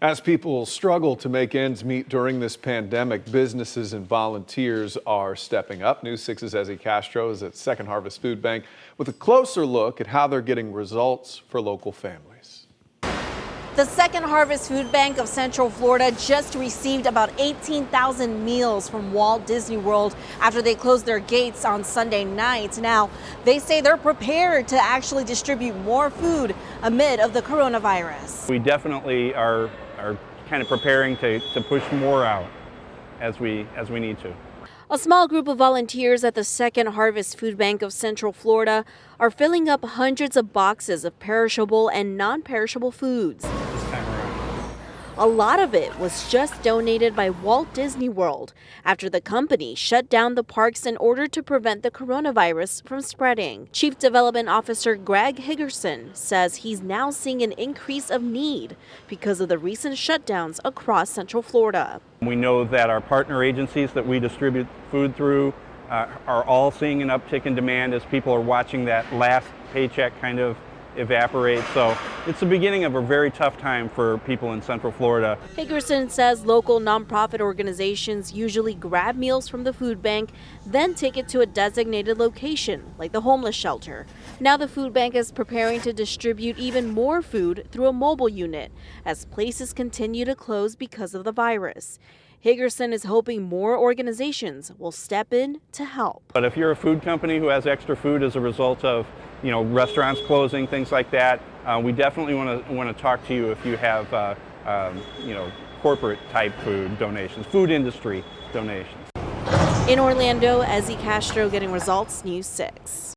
As people struggle to make ends meet during this pandemic, businesses and volunteers are stepping up. News 6's Ezzy Castro is at Second Harvest Food Bank with a closer look at how they're getting results for local families. The Second Harvest Food Bank of Central Florida just received about 18,000 meals from Walt Disney World after they closed their gates on Sunday night. Now, they say they're prepared to actually distribute more food amid of the coronavirus. We definitely are kind of preparing to push more out as we need to. A small group of volunteers at the Second Harvest Food Bank of Central Florida are filling up hundreds of boxes of perishable and non-perishable foods. A lot of it was just donated by Walt Disney World after the company shut down the parks in order to prevent the coronavirus from spreading. Chief Development Officer Greg Higgerson says he's now seeing an increase of need because of the recent shutdowns across Central Florida. We know that our partner agencies that we distribute food through are all seeing an uptick in demand as people are watching that last paycheck kind of evaporate. So it's the beginning of a very tough time for people in Central Florida. Higgerson says local nonprofit organizations usually grab meals from the food bank, then take it to a designated location like the homeless shelter. Now the food bank is preparing to distribute even more food through a mobile unit as places continue to close because of the virus. Higgerson is hoping more organizations will step in to help. But if you're a food company who has extra food as a result of restaurants closing, things like that, we definitely want to talk to you if you have corporate type food donations, food industry donations. In Orlando, Ezzy Castro getting results, News 6.